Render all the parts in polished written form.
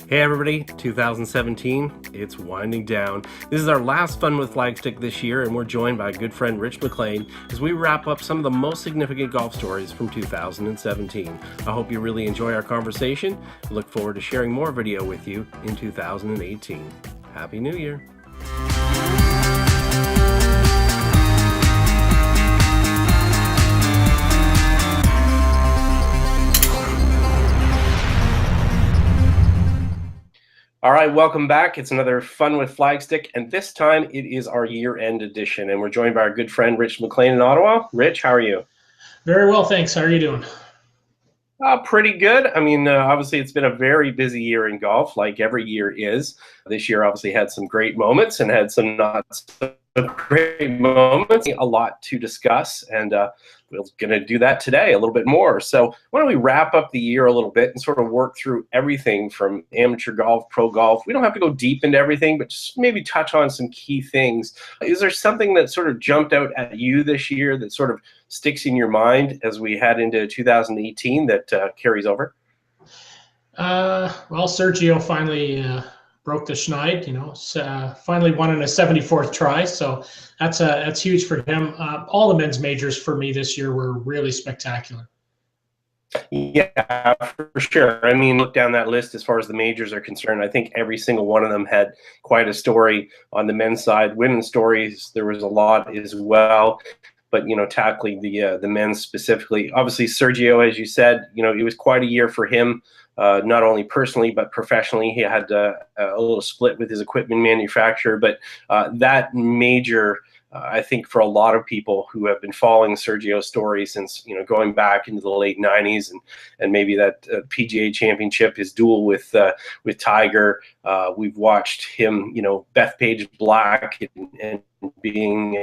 Hey everybody, 2017, it's winding down. This is our last Fun with Flagstick this year, and we're joined by good friend Rich McLean as we wrap up some of the most significant golf stories from 2017. I hope you really enjoy our conversation. I look forward to sharing more video with you in 2018. Happy New Year! All right, welcome back. It's another Fun with Flagstick, and this time it is our year-end edition, and we're joined by our good friend Rich McLean in Ottawa. Rich, how are you? Very well, thanks. How are you doing? Pretty good. I mean, obviously, it's been a very busy year in golf, like every year is. This year obviously had some great moments and had some not so great moments. A lot to discuss, and we're going to do that today a little bit more. So why don't we wrap up the year a little bit and sort of work through everything from amateur golf, pro golf. We don't have to go deep into everything, but just maybe touch on some key things. Is there something that sort of jumped out at you this year that sort of sticks in your mind as we head into 2018 that carries over? Well, Sergio finally broke the schneid. Finally won in a 74th try, so that's huge for him. All the men's majors for me this year were really spectacular. Yeah, for sure. I mean, look down that list as far as the majors are concerned. I think every single one of them had quite a story on the men's side. Women's stories, there was a lot as well. But, tackling the men's specifically, obviously Sergio, as you said, it was quite a year for him, not only personally but professionally. He had a little split with his equipment manufacturer, but that major, I think for a lot of people who have been following Sergio's story since, going back into the late 90s and maybe that PGA championship, his duel with Tiger, we've watched him, Bethpage Black and being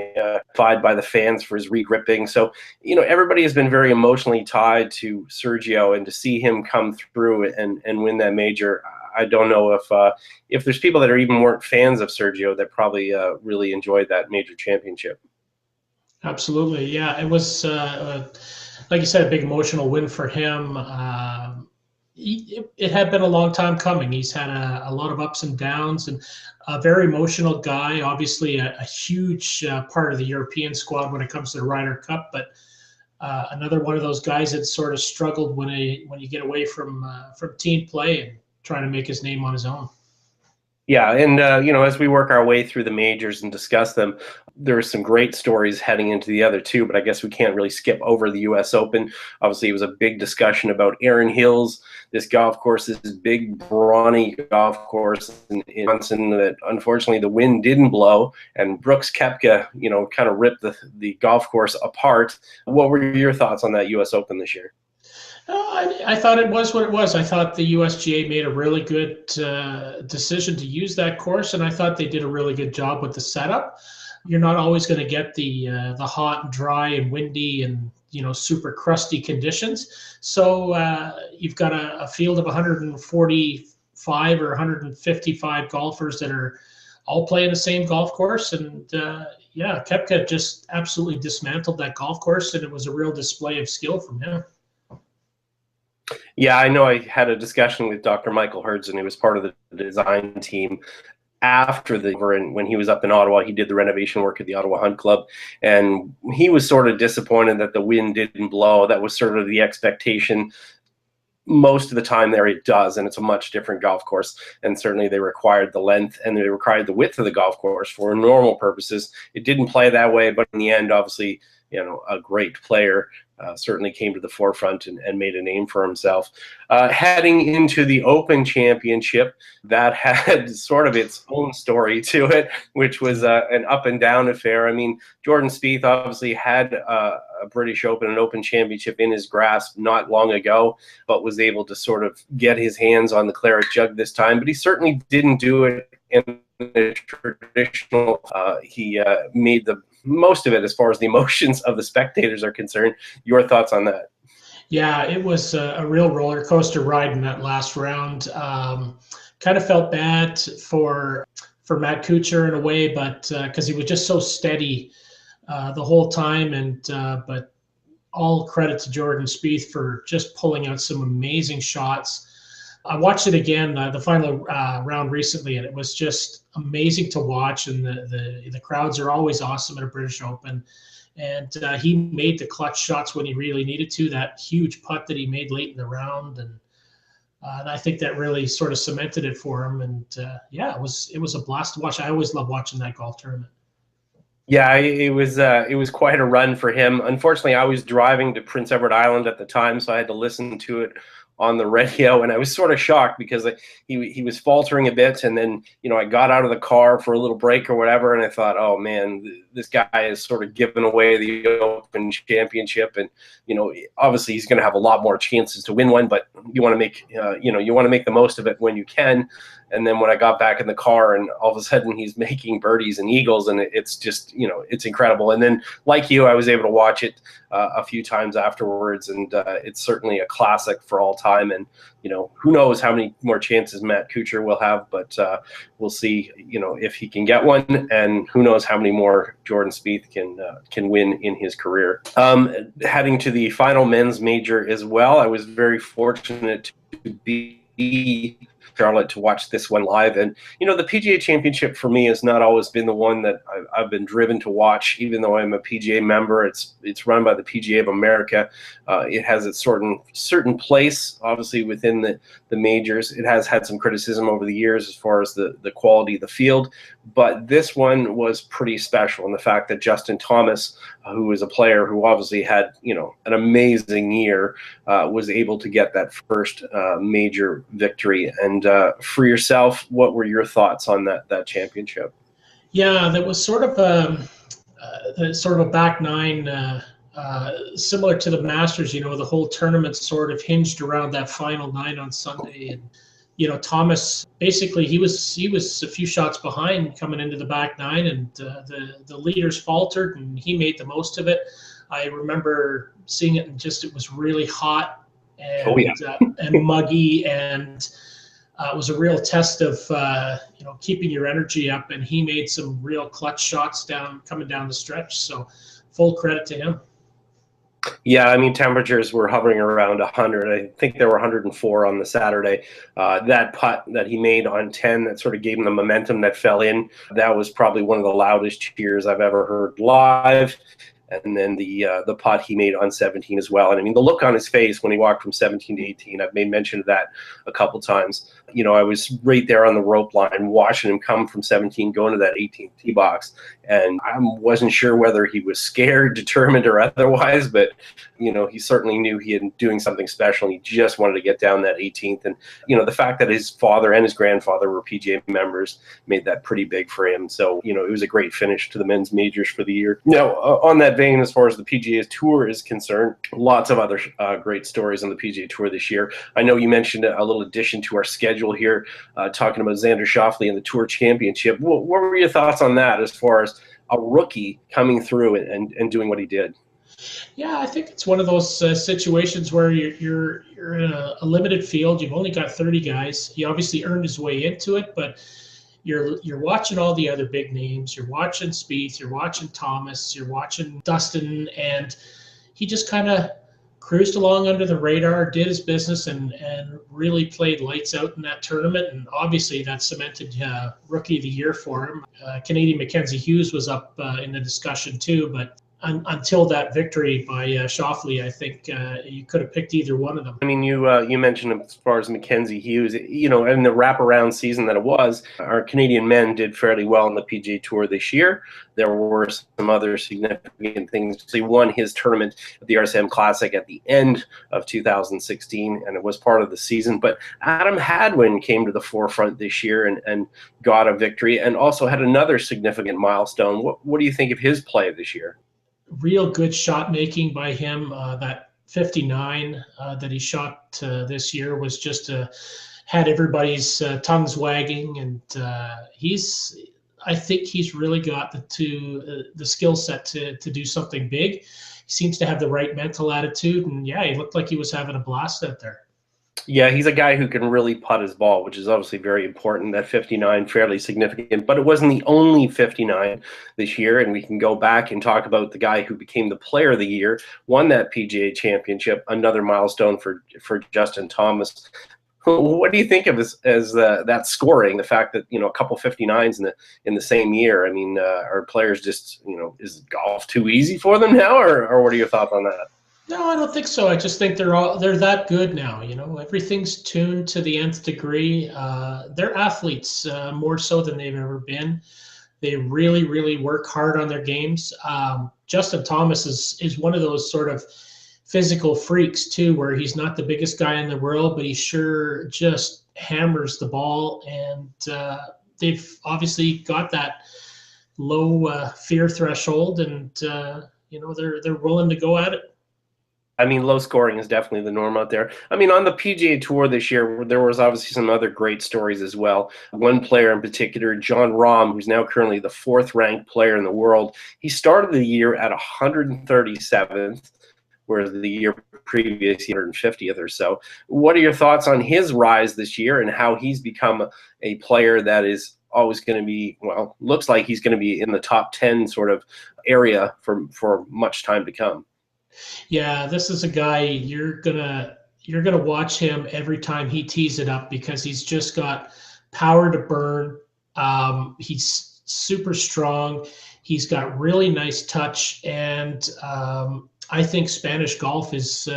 defied by the fans for his re-gripping. So, everybody has been very emotionally tied to Sergio, and to see him come through and win that major, I don't know if there's people that are even weren't fans of Sergio that probably really enjoyed that major championship. Absolutely, yeah. It was like you said, a big emotional win for him. It had been a long time coming. He's had a lot of ups and downs, and a very emotional guy. Obviously, a huge part of the European squad when it comes to the Ryder Cup, but another one of those guys that sort of struggled when you get away from team play and trying to make his name on his own. Yeah, and as we work our way through the majors and discuss them, there are some great stories heading into the other two, but I guess we can't really skip over the U.S. Open. Obviously, it was a big discussion about Erin Hills, this golf course, this big, brawny golf course in Wisconsin that unfortunately the wind didn't blow, and Brooks Koepka, kind of ripped the golf course apart. What were your thoughts on that U.S. Open this year? I thought it was what it was. I thought the USGA made a really good decision to use that course, and I thought they did a really good job with the setup. You're not always going to get the hot and dry and windy and super crusty conditions. So you've got a field of 145 or 155 golfers that are all playing the same golf course, and Koepka just absolutely dismantled that golf course, and it was a real display of skill from him. Yeah, I know I had a discussion with Dr. Michael Hurdson, who was part of the design team after when he was up in Ottawa. He did the renovation work at the Ottawa Hunt Club, and he was sort of disappointed that the wind didn't blow. That was sort of the expectation. Most of the time there it does, and it's a much different golf course, and certainly they required the length and they required the width of the golf course for normal purposes. It didn't play that way, but in the end, obviously, a great player certainly came to the forefront and made a name for himself. Heading into the Open Championship, that had sort of its own story to it, which was an up and down affair. I mean, Jordan Spieth obviously had a British Open, an Open Championship in his grasp not long ago, but was able to sort of get his hands on the claret jug this time. But he certainly didn't do it in the traditional. He made the most of it as far as the emotions of the spectators are concerned. Your thoughts on that? Yeah, it was a real roller coaster ride in that last round. Kind of felt bad for Matt Kuchar in a way, but because he was just so steady the whole time, but all credit to Jordan Spieth for just pulling out some amazing shots. I watched it again, the final round recently, and it was just amazing to watch. And the crowds are always awesome at a British Open. And he made the clutch shots when he really needed to. That huge putt that he made late in the round, and I think that really sort of cemented it for him. And yeah, it was a blast to watch. I always love watching that golf tournament. Yeah, it was quite a run for him. Unfortunately, I was driving to Prince Edward Island at the time, so I had to listen to it on the radio, and I was sort of shocked because he was faltering a bit, and then I got out of the car for a little break or whatever, and I thought, oh man, this guy is sort of giving away the Open Championship, and obviously he's going to have a lot more chances to win one, but you want to make you want to make the most of it when you can. And then when I got back in the car, and all of a sudden he's making birdies and eagles, and it's just it's incredible. And then like you, I was able to watch it a few times afterwards, and it's certainly a classic for all time. And who knows how many more chances Matt Kuchar will have, but we'll see if he can get one, and who knows how many more Jordan Spieth can win in his career. Heading to the final men's major as well, I was very fortunate to be Charlotte to watch this one live. And the PGA Championship for me has not always been the one that I've been driven to watch, even though I'm a PGA member. It's run by the PGA of America. It has its certain place, obviously, within the majors. It has had some criticism over the years as far as the quality of the field, but this one was pretty special in the fact that Justin Thomas, who is a player who obviously had an amazing year, was able to get that first major victory. And for yourself, what were your thoughts on that championship? Yeah, that was sort of a back nine, similar to the Masters. The whole tournament sort of hinged around that final nine on Sunday, and Thomas basically he was a few shots behind coming into the back nine, and the leaders faltered, and he made the most of it. I remember seeing it, and it was really hot and and muggy, and it was a real test of keeping your energy up, and he made some real clutch shots coming down the stretch. So full credit to him. Yeah, I mean, temperatures were hovering around 100. I think there were 104 on the Saturday. That putt that he made on 10 that sort of gave him the momentum that fell in, that was probably one of the loudest cheers I've ever heard live. And then the putt he made on 17 as well. And I mean, the look on his face when he walked from 17 to 18, I've made mention of that a couple times. I was right there on the rope line watching him come from 17 going to that 18th tee box. And I wasn't sure whether he was scared, determined, or otherwise, but he certainly knew he had been doing something special, and he just wanted to get down that 18th. And the fact that his father and his grandfather were PGA members made that pretty big for him. So it was a great finish to the men's majors for the year. Now, on that vein, as far as the PGA Tour is concerned, lots of other great stories on the PGA Tour this year. I know you mentioned a little addition to our schedule here, talking about Xander Schauffele and the Tour Championship. What were your thoughts on that as far as a rookie coming through and doing what he did? Yeah, I think it's one of those situations where you're in a limited field. You've only got 30 guys. He obviously earned his way into it, but you're watching all the other big names. You're watching Spieth, you're watching Thomas, you're watching Dustin, and he just kind of cruised along under the radar, did his business, and really played lights out in that tournament. And obviously that cemented Rookie of the Year for him. Canadian Mackenzie Hughes was up in the discussion too, but until that victory by Schauffele, I think you could have picked either one of them. I mean, you mentioned as far as Mackenzie Hughes, in the wraparound season that it was, our Canadian men did fairly well on the PGA Tour this year. There were some other significant things. He won his tournament at the RSM Classic at the end of 2016, and it was part of the season. But Adam Hadwin came to the forefront this year and got a victory, and also had another significant milestone. What do you think of his play this year? Real good shot making by him. That 59 that he shot this year was just had everybody's tongues wagging, and I think he's really got the skill set to do something big. He seems to have the right mental attitude, and yeah, he looked like he was having a blast out there. Yeah, he's a guy who can really putt his ball, which is obviously very important. That 59, fairly significant, but it wasn't the only 59 this year. And we can go back and talk about the guy who became the player of the year, won that PGA Championship, another milestone for Justin Thomas. What do you think of as that scoring? The fact that a couple 59s in the same year. I mean, are players just is golf too easy for them now, or what are your thoughts on that? No, I don't think so. I just think they're that good now. Everything's tuned to the nth degree. They're athletes more so than they've ever been. They really, really work hard on their games. Justin Thomas is one of those sort of physical freaks too, where he's not the biggest guy in the world, but he sure just hammers the ball. And they've obviously got that low fear threshold, and they're willing to go at it. I mean, low scoring is definitely the norm out there. I mean, on the PGA Tour this year, there was obviously some other great stories as well. One player in particular, Jon Rahm, who's now currently the 4th-ranked player in the world. He started the year at 137th, whereas the year previous, 150th or so. What are your thoughts on his rise this year and how he's become a player that is always going to be, well, looks like he's going to be in the top 10 sort of area for much time to come? Yeah, this is a guy you're gonna watch him every time he tees it up because he's just got power to burn. He's super strong. He's got really nice touch, and I think Spanish golf is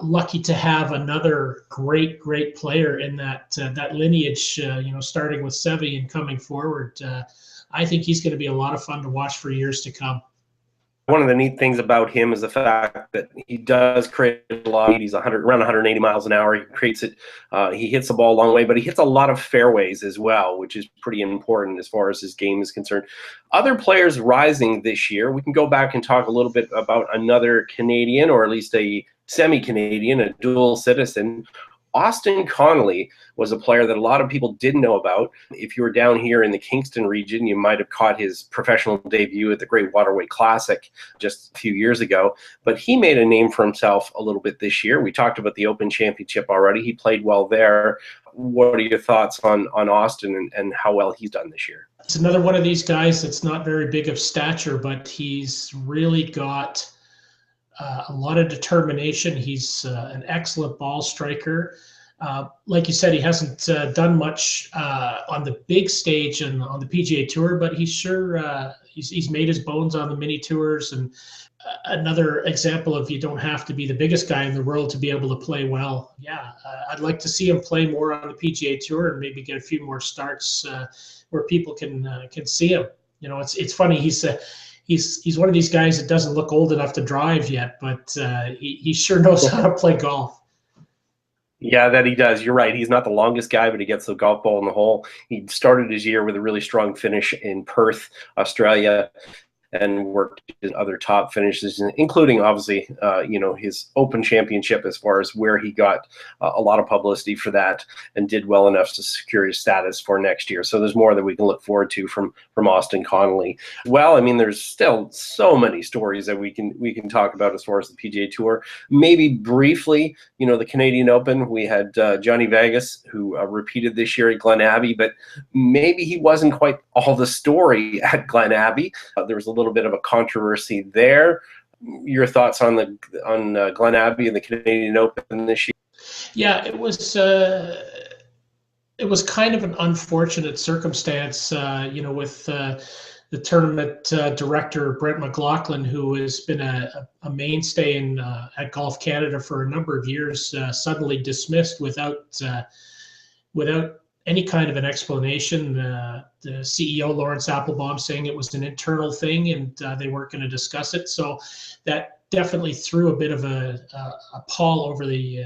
lucky to have another great player in that lineage. Starting with Seve and coming forward. I think he's going to be a lot of fun to watch for years to come. One of the neat things about him is the fact that he does create a lot. He's around 180 miles an hour. He creates it. He hits the ball a long way, but he hits a lot of fairways as well, which is pretty important as far as his game is concerned. Other players rising this year, we can go back and talk a little bit about another Canadian, or at least a semi-Canadian, a dual citizen. Austin Connolly was a player that a lot of people didn't know about. If you were down here in the Kingston region, you might have caught his professional debut at the Great Waterway Classic just a few years ago. But he made a name for himself a little bit this year. We talked about the Open Championship already. He played well there. What are your thoughts on Austin and how well he's done this year? It's another one of these guys that's not very big of stature, but he's really got a lot of determination. He's an excellent ball striker. Like you said, he hasn't done much on the big stage and on the PGA Tour, but he's made his bones on the mini tours. And another example of you don't have to be the biggest guy in the world to be able to play well. Yeah, I'd like to see him play more on the PGA Tour and maybe get a few more starts where people can see him. It's funny. He's one of these guys that doesn't look old enough to drive yet, but he sure knows how to play golf. Yeah, that he does. You're right. He's not the longest guy, but he gets the golf ball in the hole. He started his year with a really strong finish in Perth, Australia, and worked in other top finishes, including obviously, his Open Championship, as far as where he got a lot of publicity for that and did well enough to secure his status for next year. So there's more that we can look forward to from Austin Connolly. Well, I mean, there's still so many stories that we can talk about as far as the PGA Tour. Maybe briefly, the Canadian Open, we had Johnny Vegas, who repeated this year at Glen Abbey, but maybe he wasn't quite all the story at Glen Abbey. There was a little bit of a controversy there. Your thoughts on Glen Abbey and the Canadian Open this year? Yeah, it was kind of an unfortunate circumstance, with the tournament director Brent McLaughlin, who has been a mainstay at Golf Canada for a number of years, suddenly dismissed without any kind of an explanation. The CEO, Lawrence Applebaum, saying it was an internal thing and they weren't going to discuss it. So that definitely threw a bit of a pall over the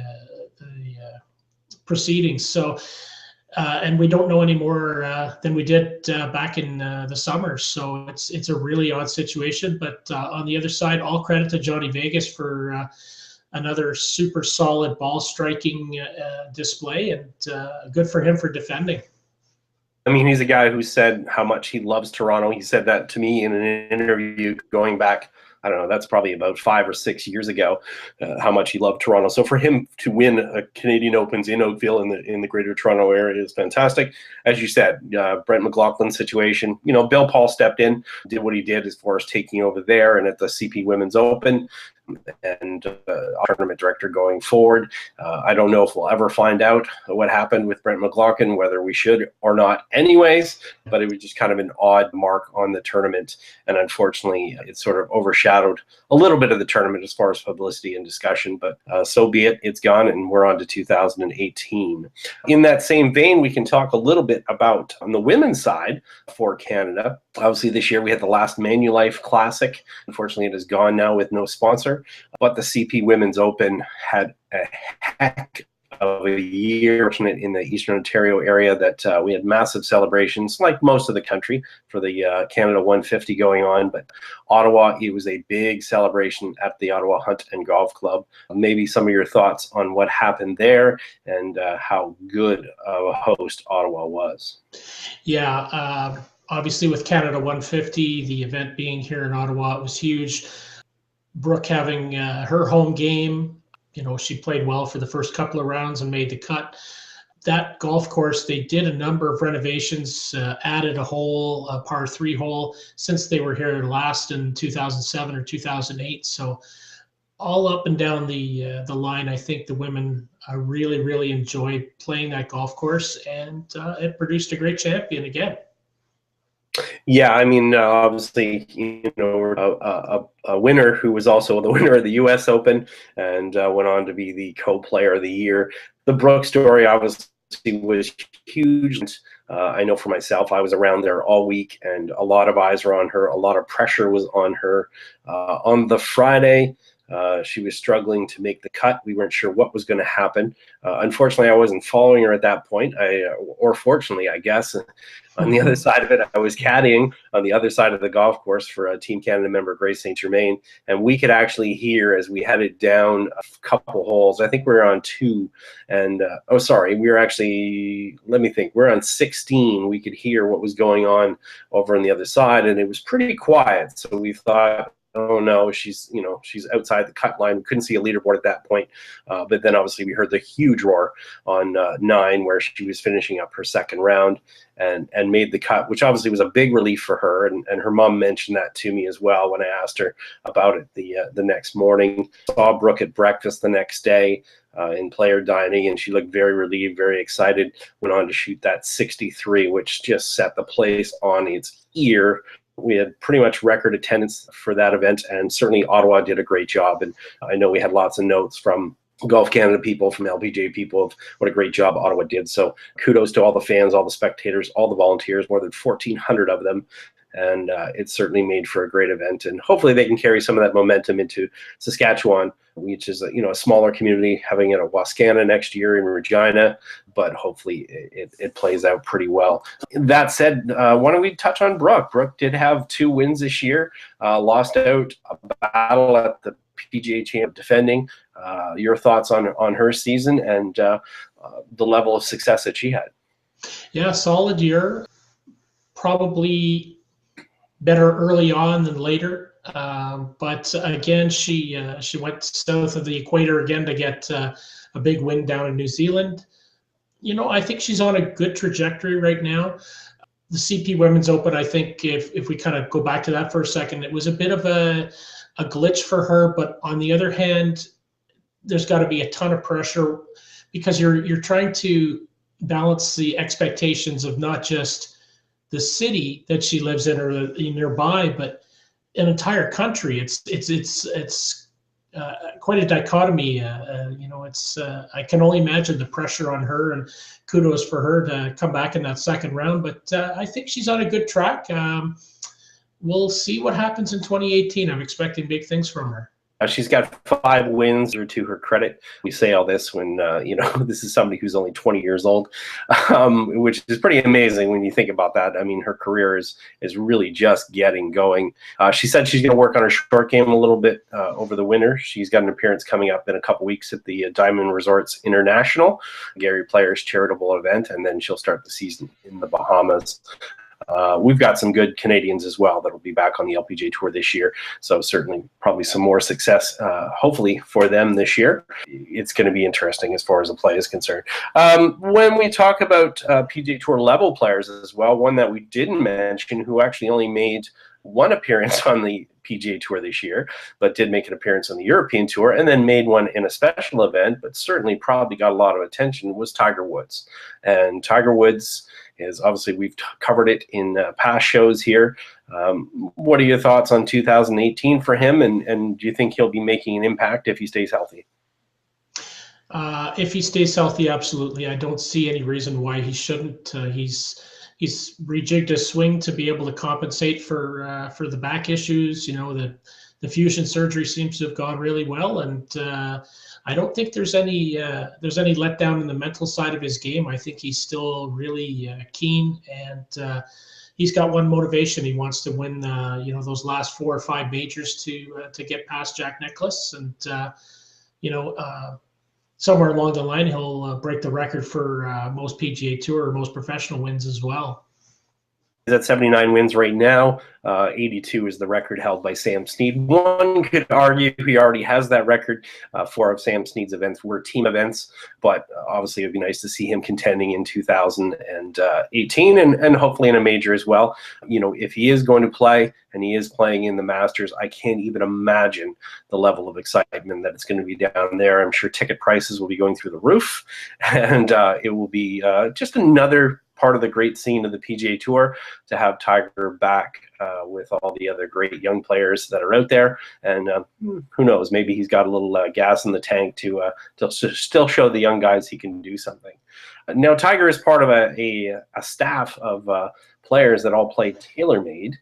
proceedings. So, and we don't know any more than we did back in the summer. So it's a really odd situation. But on the other side, all credit to Johnny Vegas for another super solid ball striking display, and good for him for defending. I mean, he's a guy who said how much he loves Toronto. He said that to me in an interview going back, I don't know, that's probably about 5 or 6 years ago, how much he loved Toronto. So for him to win a Canadian Opens in Oakville in the Greater Toronto area is fantastic. As you said, Brent McLaughlin's situation, Bill Paul stepped in, did what he did as far as taking over there and at the CP Women's Open. and tournament director going forward. I don't know if we'll ever find out what happened with Brent McLaughlin, whether we should or not anyways, but it was just kind of an odd mark on the tournament. And unfortunately, it sort of overshadowed a little bit of the tournament as far as publicity and discussion, but so be it. It's gone, and we're on to 2018. In that same vein, we can talk a little bit about on the women's side for Canada. Obviously, this year we had the last Manulife Classic. Unfortunately, it is gone now with no sponsor, but the CP Women's Open had a heck of a year in the Eastern Ontario area that we had massive celebrations, like most of the country, for the Canada 150 going on. But Ottawa, it was a big celebration at the Ottawa Hunt and Golf Club. Maybe some of your thoughts on what happened there and how good of a host Ottawa was. Yeah, obviously with Canada 150, the event being here in Ottawa, it was huge. Brooke having her home game, she played well for the first couple of rounds and made the cut. That golf course, they did a number of renovations, added a hole, a par 3 hole, since they were here last in 2007 or 2008. So all up and down the line, I think the women really, really enjoyed playing that golf course, and it produced a great champion again. Yeah, I mean, obviously, a winner who was also the winner of the U.S. Open and went on to be the co-player of the year. The Brooke story obviously was huge. I know for myself, I was around there all week, and a lot of eyes were on her. A lot of pressure was on her. On the Friday, she was struggling to make the cut. We weren't sure what was going to happen. Unfortunately, I wasn't following her at that point. Or fortunately, I guess. On the other side of it, I was caddying on the other side of the golf course for a Team Canada member, Grace St. Germain, and we could actually hear as we headed down a couple holes. I think we were on 2, and we were actually, let me think, we're on 16. We could hear what was going on over on the other side, and it was pretty quiet. So we thought, oh no, she's outside the cut line. We couldn't see a leaderboard at that point. But then obviously we heard the huge roar on 9 where she was finishing up her second round and made the cut, which obviously was a big relief for her. And her mom mentioned that to me as well when I asked her about it the next morning. Saw Brooke at breakfast the next day in player dining, and she looked very relieved, very excited, went on to shoot that 63, which just set the place on its ear. We had pretty much record attendance for that event, and certainly Ottawa did a great job. And I know we had lots of notes from Golf Canada people, from LPGA people, of what a great job Ottawa did. So kudos to all the fans, all the spectators, all the volunteers, more than 1,400 of them. And it certainly made for a great event. And hopefully they can carry some of that momentum into Saskatchewan, which is a smaller community, having it at Wascana next year in Regina. But hopefully it plays out pretty well. That said, why don't we touch on Brooke? Brooke did have 2 wins this year, lost out a battle at the PGA Champ defending. Your thoughts on her season and the level of success that she had? Yeah, solid year. Probably better early on than later. But again, she went south of the equator again to get a big win down in New Zealand. I think she's on a good trajectory right now. The CP Women's Open, I think if we kind of go back to that for a second, it was a bit of a glitch for her. But on the other hand, there's got to be a ton of pressure because you're trying to balance the expectations of not just the city that she lives in or nearby, but an entire country. It's quite a dichotomy. I can only imagine the pressure on her, and kudos for her to come back in that second round. But I think she's on a good track. We'll see what happens in 2018. I'm expecting big things from her. She's got 5 wins, or to her credit. We say all this when, this is somebody who's only 20 years old, which is pretty amazing when you think about that. I mean, her career is really just getting going. She said she's going to work on her short game a little bit over the winter. She's got an appearance coming up in a couple weeks at the Diamond Resorts International, Gary Player's charitable event, and then she'll start the season in the Bahamas. We've got some good Canadians as well that will be back on the LPGA Tour this year. So certainly probably some more success, hopefully, for them this year. It's going to be interesting as far as the play is concerned. When we talk about PGA Tour level players as well, one that we didn't mention who actually only made 1 appearance on the PGA Tour this year, but did make an appearance on the European Tour, and then made one in a special event, but certainly probably got a lot of attention, was Tiger Woods. And Tiger Woods is obviously, we've covered it in past shows here. What are your thoughts on 2018 for him, and do you think he'll be making an impact if he stays healthy? If he stays healthy, absolutely. I don't see any reason why he shouldn't. He's rejigged his swing to be able to compensate for the back issues. You know, the fusion surgery seems to have gone really well, and I don't think there's any letdown in the mental side of his game. I think he's still really keen, and he's got one motivation. He wants to win, those last 4 or 5 majors to get past Jack Nicklaus, and somewhere along the line, he'll break the record for most PGA Tour or most professional wins as well. He's at 79 wins right now. 82 is the record held by Sam Snead. One could argue he already has that record. 4 of Sam Snead's events were team events, but obviously it would be nice to see him contending in 2018 and hopefully in a major as well. You know, if he is going to play and he is playing in the Masters, I can't even imagine the level of excitement that it's going to be down there. I'm sure ticket prices will be going through the roof, and it will be just another part of the great scene of the PGA Tour to have Tiger back with all the other great young players that are out there. And who knows, maybe he's got a little gas in the tank to still show the young guys he can do something. Now, Tiger is part of a staff of players that all play TaylorMade.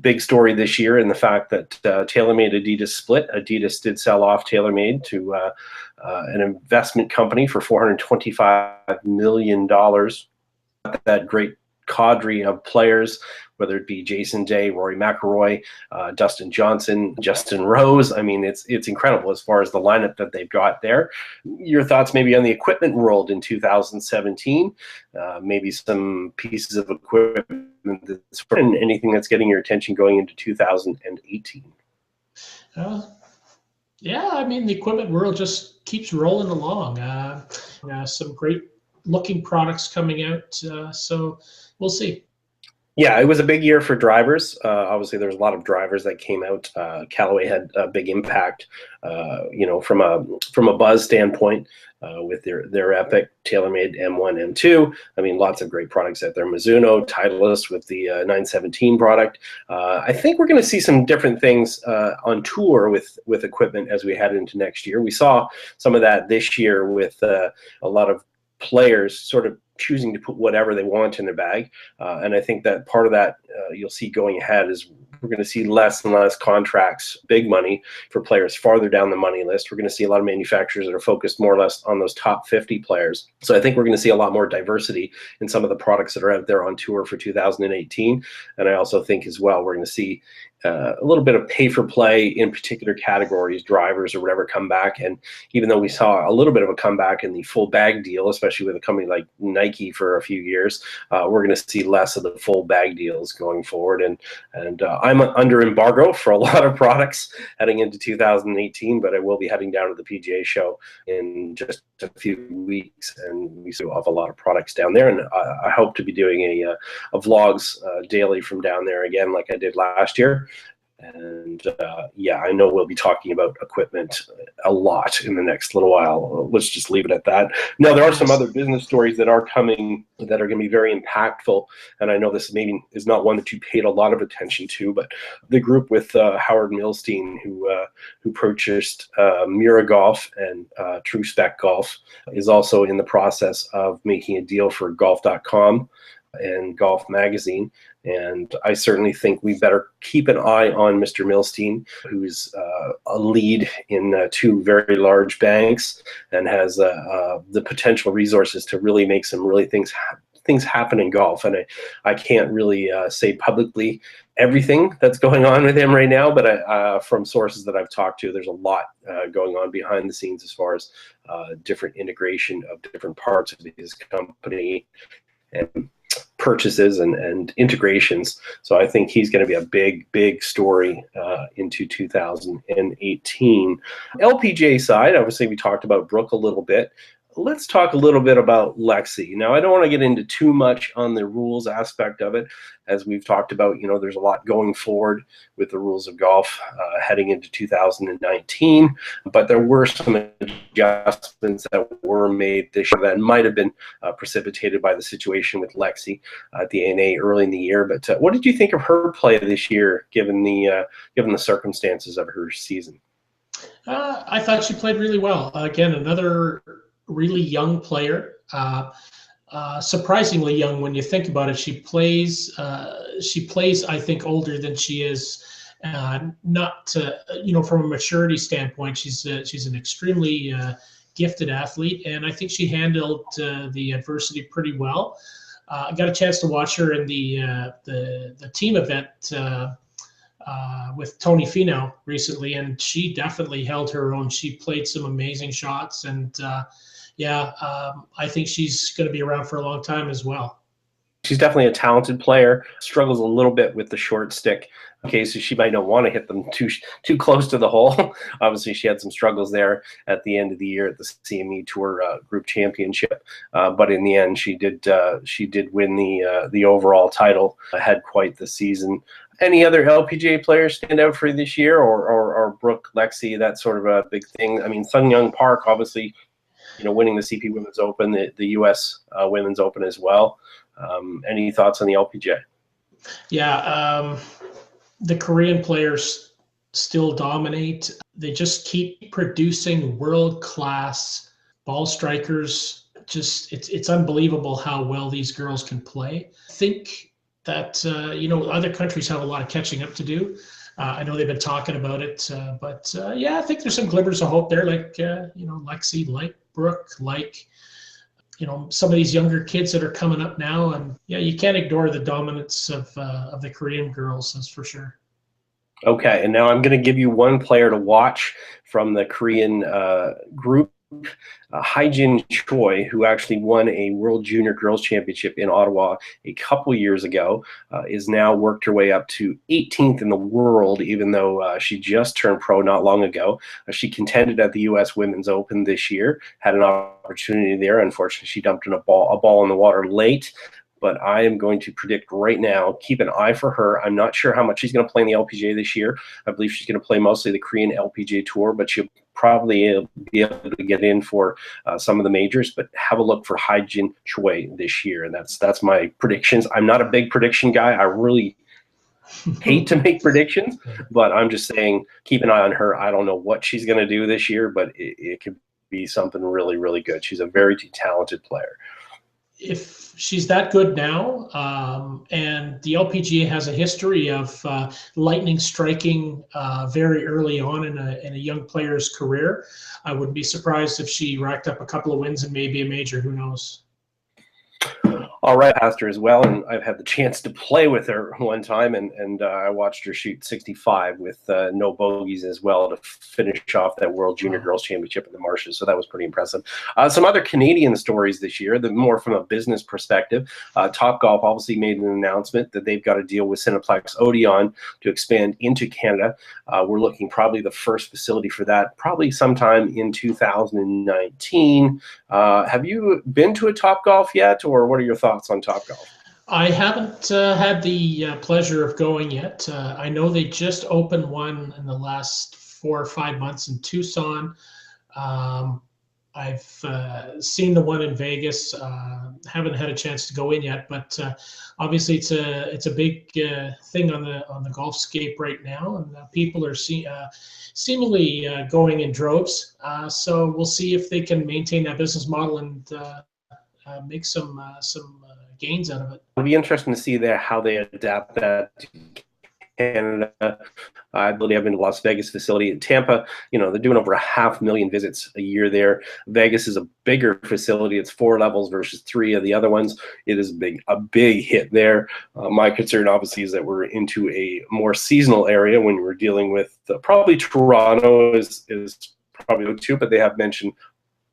Big story this year in the fact that TaylorMade Adidas split. Adidas did sell off TaylorMade to an investment company for $425 million. That great cadre of players, whether it be Jason Day, Rory McIlroy, Dustin Johnson, Justin Rose. I mean, it's incredible as far as the lineup that they've got there. Your thoughts maybe on the equipment world in 2017, maybe some pieces of equipment and anything that's getting your attention going into 2018. Yeah, I mean, the equipment world just keeps rolling along. Some great looking products coming out, so we'll see. Yeah, it was a big year for drivers. Obviously, there's a lot of drivers that came out. Callaway had a big impact, from a buzz standpoint with their Epic, TaylorMade M1, M2. I mean, lots of great products out there. Mizuno, Titleist with the 917 product. I think we're going to see some different things on tour with equipment as we head into next year. We saw some of that this year with a lot of players sort of choosing to put whatever they want in their bag. And I think that part of that you'll see going ahead is we're going to see less and less contracts, big money for players farther down the money list. We're going to see a lot of manufacturers that are focused more or less on those top 50 players. So I think we're going to see a lot more diversity in some of the products that are out there on tour for 2018. And I also think as well, we're going to see a little bit of pay for play in particular categories, drivers or whatever, come back. And even though we saw a little bit of a comeback in the full bag deal, especially with a company like Nike for a few years, we're going to see less of the full bag deals going forward. And I'm under embargo for a lot of products heading into 2018, but I will be heading down to the PGA show in just a few weeks, and we still have a lot of products down there. And I hope to be doing a vlogs daily from down there again, like I did last year. And yeah, I know we'll be talking about equipment a lot in the next little while. Let's just leave it at that. Now, there are some other business stories that are coming that are going to be very impactful. And I know this maybe is not one that you paid a lot of attention to, but the group with Howard Milstein, who purchased Mira Golf and True Spec Golf, is also in the process of making a deal for golf.com and Golf Magazine. And I certainly think we better keep an eye on Mr. Milstein, who's a lead in 2 very large banks and has the potential resources to really make some things happen in golf. And I can't really say publicly everything that's going on with him right now, but from sources that I've talked to, there's a lot going on behind the scenes as far as different integration of different parts of his company and purchases and integrations. So I think he's going to be a big story into 2018. LPGA side, obviously we talked about Brooke a little bit. let's talk a little bit about Lexi. Now, I don't want to get into too much on the rules aspect of it. As we've talked about, there's a lot going forward with the rules of golf heading into 2019, but there were some adjustments that were made this year that might have been precipitated by the situation with Lexi at the ANA early in the year. But what did you think of her play this year, given the circumstances of her season? I thought she played really well. Again, another really young player. Surprisingly young when you think about it. She plays, I think, older than she is. Not, from a maturity standpoint, she's an extremely gifted athlete, and I think she handled the adversity pretty well. I got a chance to watch her in the team event with Tony Finau recently, and she definitely held her own. She played some amazing shots, and I think she's going to be around for a long time as well. She's definitely a talented player. Struggles a little bit with the short stick. Okay, so she might not want to hit them too close to the hole. Obviously, she had some struggles there at the end of the year at the CME Tour Group Championship. But in the end, she did win the overall title. Had quite the season. Any other LPGA players stand out for you this year, or Brooke, Lexi, that sort of a big thing? I mean, Sun Young Park, obviously, winning the CP Women's Open, the U.S. Women's Open as well. Any thoughts on the LPGA? Yeah, the Korean players still dominate. They just keep producing world-class ball strikers. Just it's unbelievable how well these girls can play. I think that other countries have a lot of catching up to do. I know they've been talking about it, but I think there's some glimmers of hope there, like Lexi, like Brooke, like some of these younger kids that are coming up now. And you can't ignore the dominance of the Korean girls, that's for sure. Okay, and now I'm going to give you one player to watch from the Korean group. Haejin Choi, who actually won a World Junior Girls Championship in Ottawa a couple years ago, is now worked her way up to 18th in the world, even though she just turned pro not long ago. She contended at the U.S. Women's Open this year, had an opportunity there. Unfortunately, she dumped in a ball in the water late. But I am going to predict right now, keep an eye for her. I'm not sure how much she's going to play in the LPGA this year. I believe she's going to play mostly the Korean LPGA Tour, but she'll probably be able to get in for some of the majors. But have a look for Haejin Choi this year, and that's my predictions. I'm not a big prediction guy. I really hate to make predictions, but I'm just saying keep an eye on her. I don't know what she's going to do this year, but it could be something really, really good. She's a very talented player. If she's that good now, and the LPGA has a history of lightning striking very early on in a young player's career, I wouldn't be surprised if she racked up a couple of wins and maybe a major. Who knows? All right, Pastor, as well, and I've had the chance to play with her one time, and I watched her shoot 65 with no bogeys as well to finish off that World Junior Girls Championship in the Marshes, so that was pretty impressive. Some other Canadian stories this year, more from a business perspective. Topgolf obviously made an announcement that they've got a deal with Cineplex Odeon to expand into Canada. We're looking probably the first facility for that, probably sometime in 2019. Have you been to a Topgolf yet, or what are your thoughts on Topgolf? I haven't had the pleasure of going yet. I know they just opened one in the last 4 or 5 months in Tucson. I've seen the one in Vegas. Haven't had a chance to go in yet, but obviously it's a big thing on the golfscape right now, and people are seemingly going in droves. So we'll see if they can maintain that business model and make some gains out of it. It'll be interesting to see how they adapt that to Canada. I believe I've been to Las Vegas facility. In Tampa, they're doing over 500,000 visits a year there. Vegas is a bigger facility. It's 4 levels versus 3 of the other ones. It is a big hit there. My concern, obviously, is that we're into a more seasonal area when we're dealing with probably Toronto is probably too, but they have mentioned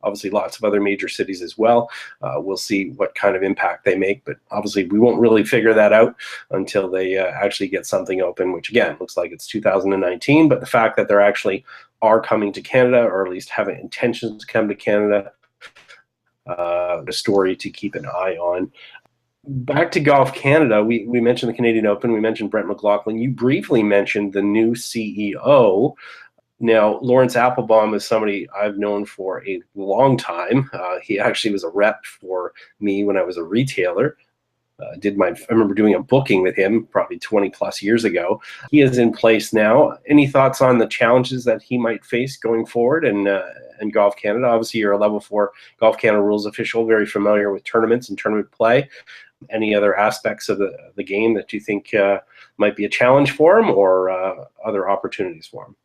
obviously lots of other major cities as well. We'll see what kind of impact they make, but obviously we won't really figure that out until they actually get something open, which again, looks like it's 2019, but the fact that they're actually are coming to Canada, or at least have intentions to come to Canada, a story to keep an eye on. Back to Golf Canada, we mentioned the Canadian Open, we mentioned Brent McLaughlin. You briefly mentioned the new CEO. Now, Lawrence Applebaum is somebody I've known for a long time. He actually was a rep for me when I was a retailer. I remember doing a booking with him probably 20 plus years ago. He is in place now. Any thoughts on the challenges that he might face going forward and Golf Canada? Obviously, you're a level 4 Golf Canada rules official, very familiar with tournaments and tournament play. Any other aspects of the game that you think might be a challenge for him, or other opportunities for him?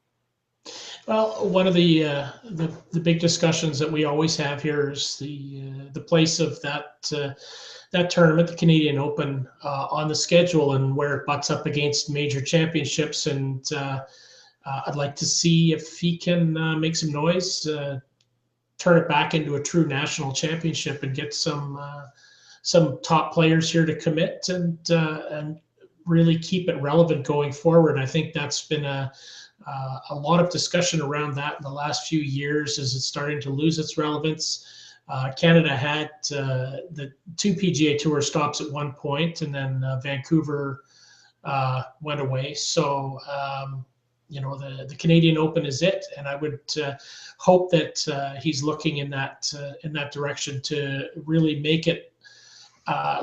Well, one of the big discussions that we always have here is the place of that tournament, the Canadian Open, on the schedule and where it butts up against major championships. And I'd like to see if he can make some noise, turn it back into a true national championship, and get some top players here to commit and really keep it relevant going forward. I think that's been a lot of discussion around that in the last few years as it's starting to lose its relevance. Canada had the 2 PGA Tour stops at one point, and then Vancouver went away. So, the Canadian Open is it, and I would hope that he's looking in that direction to really make it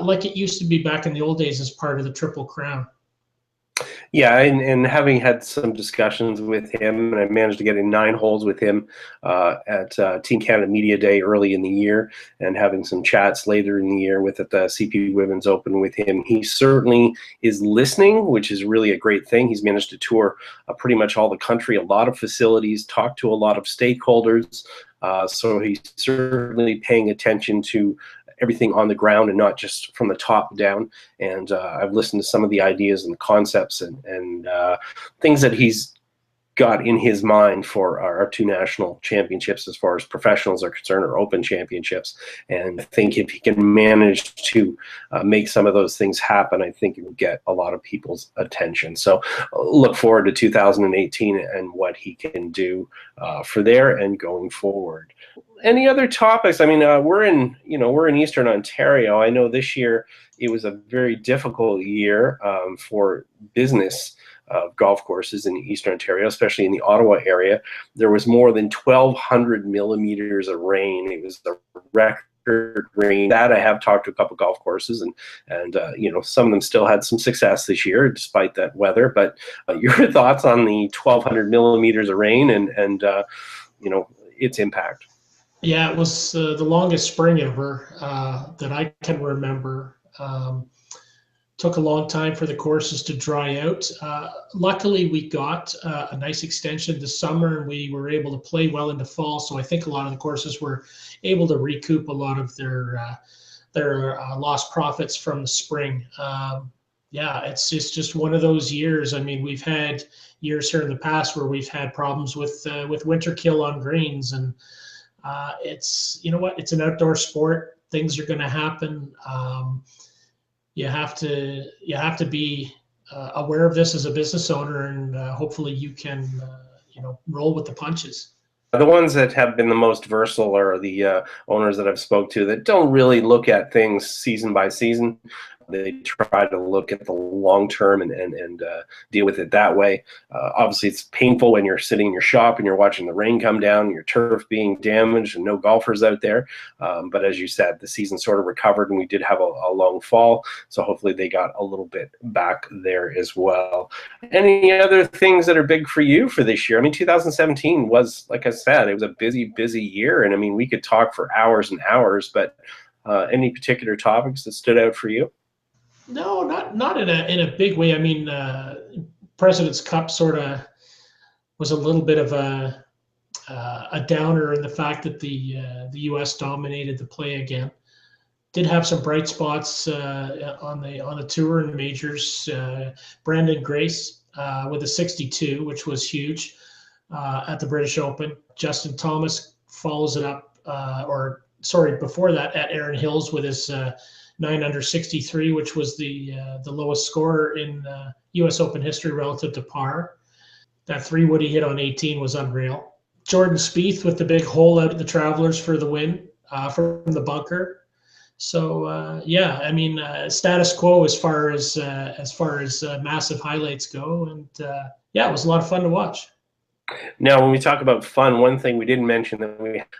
like it used to be back in the old days as part of the Triple Crown. Yeah, and having had some discussions with him, and I managed to get in 9 holes with him at Team Canada Media Day early in the year, and having some chats later in the year with at the CP Women's Open with him. He certainly is listening, which is really a great thing. He's managed to tour pretty much all the country, a lot of facilities, talk to a lot of stakeholders. So he's certainly paying attention to everything on the ground and not just from the top down. And I've listened to some of the ideas and concepts and things that he's got in his mind for our 2 national championships as far as professionals are concerned, or open championships. And I think if he can manage to make some of those things happen, I think it will get a lot of people's attention. So look forward to 2018 and what he can do for there and going forward. Any other topics? I mean, we're in Eastern Ontario. I know this year it was a very difficult year for business golf courses in Eastern Ontario, especially in the Ottawa area. There was more than 1,200 millimeters of rain. It was a record rain. That I have talked to a couple golf courses, and some of them still had some success this year despite that weather. But your thoughts on the 1,200 millimeters of rain and its impact? Yeah, it was the longest spring ever that I can remember. Took a long time for the courses to dry out. Luckily, we got a nice extension this summer, and we were able to play well into fall. So I think a lot of the courses were able to recoup a lot of their lost profits from the spring. Yeah, it's just one of those years. I mean, we've had years here in the past where we've had problems with winter kill on greens, and it's it's an outdoor sport. Things are going to happen. You have to be aware of this as a business owner, and hopefully you can roll with the punches. The ones that have been the most versatile are the owners that I've spoke to that don't really look at things season by season. They try to look at the long term and deal with it that way. Obviously, it's painful when you're sitting in your shop and you're watching the rain come down, and your turf being damaged, and no golfers out there. But as you said, the season sort of recovered, and we did have a long fall. So hopefully they got a little bit back there as well. Any other things that are big for you for this year? I mean, 2017 was, like I said, it was a busy year. And I mean, we could talk for hours and hours, but any particular topics that stood out for you? No, not in a big way. I mean, President's Cup sort of was a little bit of a downer in the fact that the U.S. dominated the play again. Did have some bright spots on the tour and majors. Brandon Grace with a 62, which was huge at the British Open. Justin Thomas follows it up, before that at Erin Hills with his 9 under 63, which was the lowest score in U.S. Open history relative to par. That 3-wood he hit on 18 was unreal. Jordan Spieth with the big hole out at the Travelers for the win. from the bunker. So yeah, I mean, status quo as far as massive highlights go, and yeah, it was a lot of fun to watch. Now, when we talk about fun, one thing we didn't mention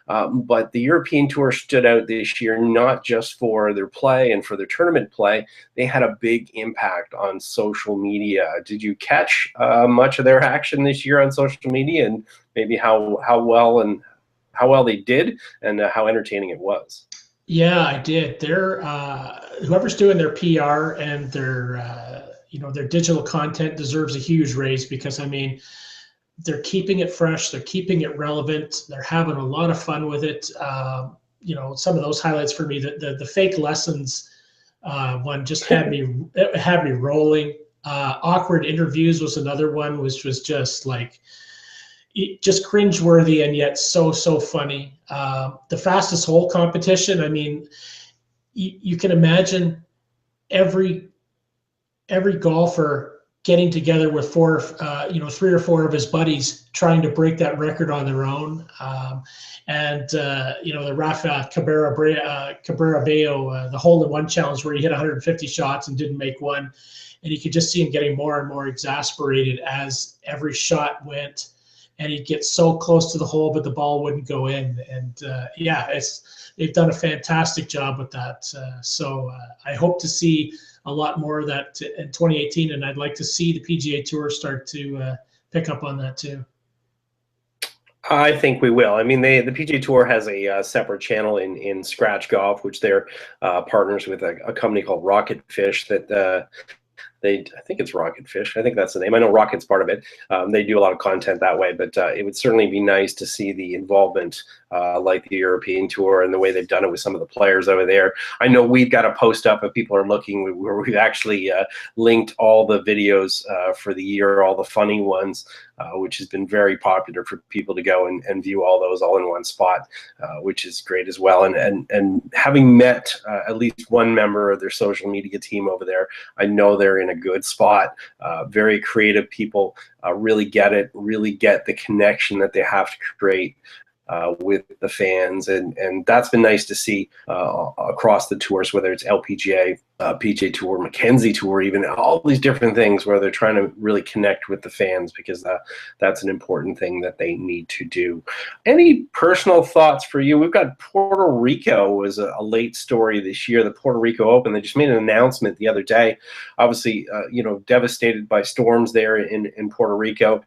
but the European Tour stood out this year not just for their play and for their tournament play. They had a big impact on social media. Did you catch much of their action this year on social media, and maybe how well they did, and how entertaining it was? Yeah, I did. They're whoever's doing their PR and their their digital content deserves a huge raise, because I mean, they're keeping it fresh, they're keeping it relevant, they're having a lot of fun with it. Some of those highlights for me, the fake lessons one just had me rolling. Awkward interviews was another one, which was just like just cringeworthy and yet so funny. The fastest hole competition. I mean, you can imagine every golfer getting together with three or four of his buddies trying to break that record on their own. The Rafa Cabrera Bello, the hole-in-one challenge where he hit 150 shots and didn't make one. And you could just see him getting more and more exasperated as every shot went. And he'd get so close to the hole, but the ball wouldn't go in. And they've done a fantastic job with that. So I hope to see a lot more of that in 2018, and I'd like to see the PGA Tour start to pick up on that too. I think we will. I mean, the PGA Tour has a separate channel in Scratch Golf, which they're partners with a company called Rocket Fish that I think it's Rocket Fish. I think that's the name. I know Rocket's part of it. They do a lot of content that way, but it would certainly be nice to see the involvement like the European Tour and the way they've done it with some of the players over there. I know we've got a post up if people are looking where we've actually linked all the videos for the year, all the funny ones, which has been very popular for people to go and view all those all in one spot, which is great as well. And having met at least one member of their social media team over there, I know they're in a good spot. Very creative people, really get it, really get the connection that they have to create with the fans, and that's been nice to see across the tours, whether it's LPGA, PGA Tour, Mackenzie Tour, even all these different things where they're trying to really connect with the fans, because that's an important thing that they need to do. Any personal thoughts for you? We've got Puerto Rico was a late story this year, the Puerto Rico Open. They just made an announcement the other day, obviously, devastated by storms there in Puerto Rico.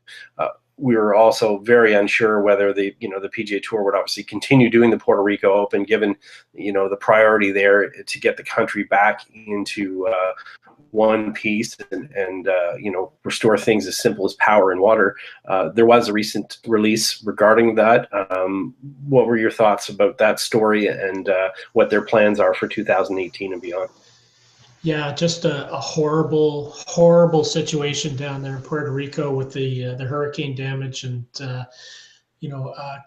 We were also very unsure whether the PGA Tour would obviously continue doing the Puerto Rico Open, given the priority there to get the country back into one piece and restore things as simple as power and water. There was a recent release regarding that. What were your thoughts about that story and what their plans are for 2018 and beyond? Yeah, just a horrible situation down there in Puerto Rico with the hurricane damage, and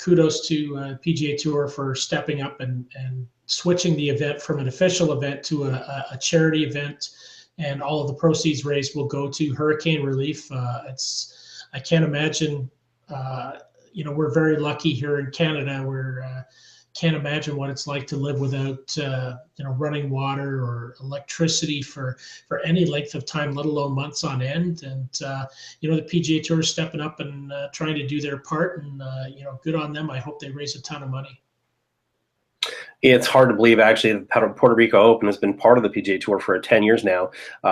kudos to PGA Tour for stepping up and switching the event from an official event to a charity event, and all of the proceeds raised will go to hurricane relief. I can't imagine. We're very lucky here in Canada. Can't imagine what it's like to live without running water or electricity for any length of time, let alone months on end. And the PGA Tour is stepping up and trying to do their part, and good on them. I hope they raise a ton of money. It's hard to believe, actually, the Puerto Rico Open has been part of the PGA Tour for 10 years now.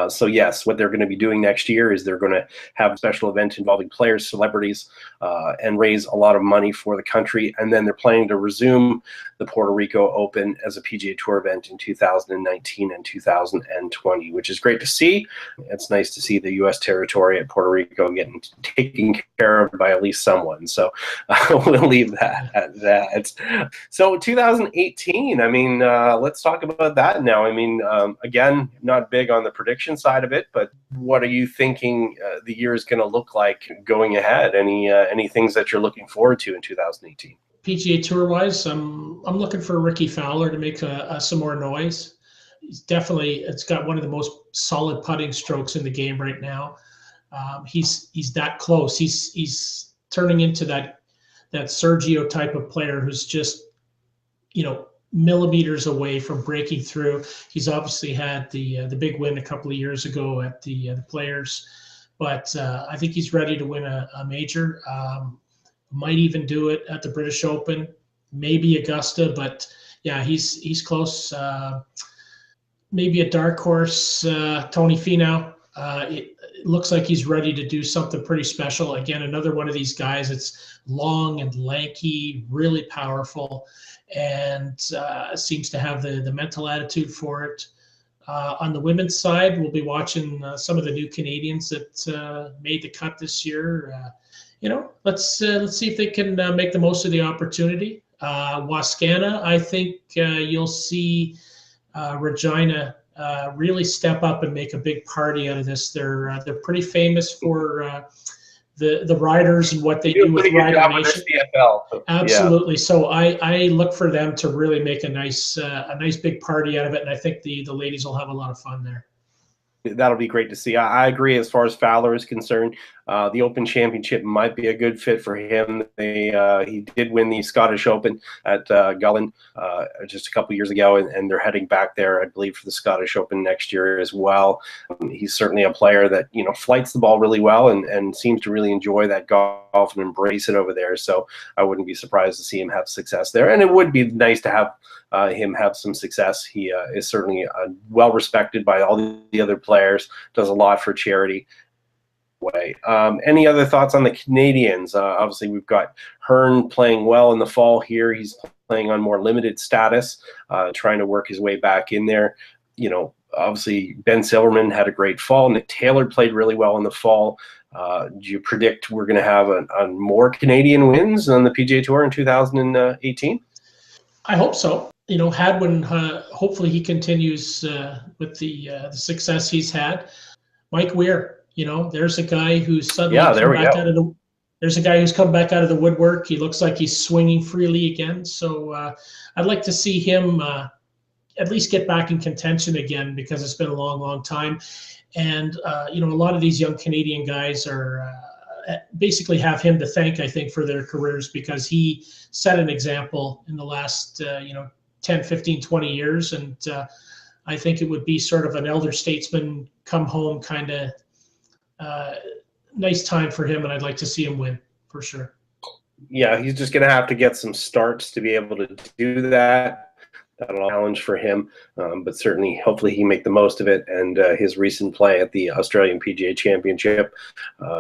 So yes, what they're going to be doing next year is they're going to have a special event involving players, celebrities, and raise a lot of money for the country. And then they're planning to resume the Puerto Rico Open as a PGA Tour event in 2019 and 2020, which is great to see. It's nice to see the U.S. territory at Puerto Rico getting taken care of by at least someone. So we'll leave that at that. So 2018. I mean, let's talk about that now. I mean, again, not big on the prediction side of it, but what are you thinking the year is going to look like going ahead? Any things that you're looking forward to in 2018? PGA Tour wise, I'm looking for Ricky Fowler to make some more noise. It's got one of the most solid putting strokes in the game right now. He's that close. He's turning into that Sergio type of player who's just millimeters away from breaking through. He's obviously had the big win a couple of years ago at the Players, but I think he's ready to win a major. Might even do it at the British Open, maybe Augusta, but yeah, he's close. Maybe a dark horse, Tony Finau. It looks like he's ready to do something pretty special. Again, another one of these guys. It's long and lanky, really powerful, and seems to have the mental attitude for it. On the women's side, we'll be watching some of the new Canadians that made the cut this year. Let's see if they can make the most of the opportunity. Wascana, I think you'll see Regina really step up and make a big party out of this. They're pretty famous for the riders and what they do with Rider Nation. Absolutely. Yeah. So I look for them to really make a nice big party out of it, and I think the ladies will have a lot of fun there. That'll be great to see. I agree as far as Fowler is concerned. The Open Championship might be a good fit for him. He did win the Scottish Open at Gullin just a couple years ago, and they're heading back there, I believe, for the Scottish Open next year as well. He's certainly a player that flights the ball really well and seems to really enjoy that golf and embrace it over there. So I wouldn't be surprised to see him have success there. And it would be nice to have him have some success. He is certainly well respected by all the other players, does a lot for charity. Any other thoughts on the Canadians? Obviously, we've got Hearn playing well in the fall here. He's playing on more limited status, trying to work his way back in there. Obviously, Ben Silverman had a great fall. Nick Taylor played really well in the fall. Do you predict we're going to have more Canadian wins on the PGA Tour in 2018? I hope so. Hadwin, hopefully he continues with the success he's had. Mike Weir, there's a guy who's suddenly there's a guy who's come back out of the woodwork. He looks like he's swinging freely again. So I'd like to see him at least get back in contention again, because it's been a long, long time. And a lot of these young Canadian guys are basically have him to thank, I think, for their careers, because he set an example in the last 10, 15, 20 years. And I think it would be sort of an elder statesman come home kind of nice time for him, and I'd like to see him win for sure. Yeah, he's just going to have to get some starts to be able to do that. That'll be a challenge for him, but certainly, hopefully, he make the most of it. And his recent play at the Australian PGA Championship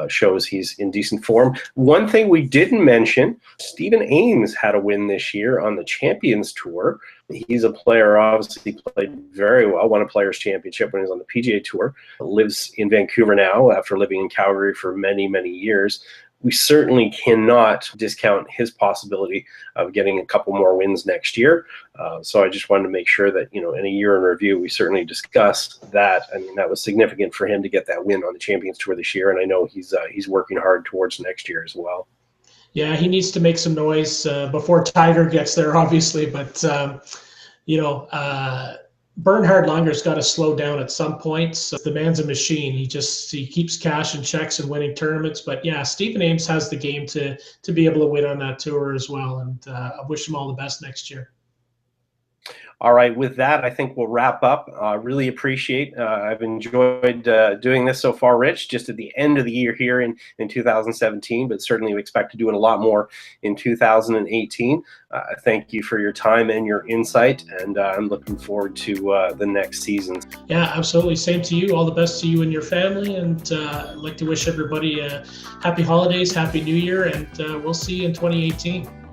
shows he's in decent form. One thing we didn't mention: Stephen Ames had a win this year on the Champions Tour. He's a player, obviously played very well, won a Players Championship when he was on the PGA Tour. Lives in Vancouver now after living in Calgary for many, many years. We certainly cannot discount his possibility of getting a couple more wins next year. So I just wanted to make sure that, in a year in review, we certainly discussed that. I mean, that was significant for him to get that win on the Champions Tour this year. And I know he's working hard towards next year as well. Yeah, he needs to make some noise before Tiger gets there, obviously. But, Bernhard Langer's got to slow down at some point. So the man's a machine. He keeps cashing checks and winning tournaments. But yeah, Stephen Ames has the game to be able to win on that tour as well. And I wish him all the best next year. All right, with that, I think we'll wrap up. Really appreciate. I've enjoyed doing this so far, Rich, just at the end of the year here in 2017, but certainly we expect to do it a lot more in 2018. Thank you for your time and your insight, and I'm looking forward to the next season. Yeah, absolutely. Same to you. All the best to you and your family, and I'd like to wish everybody happy holidays, happy New Year, and we'll see you in 2018.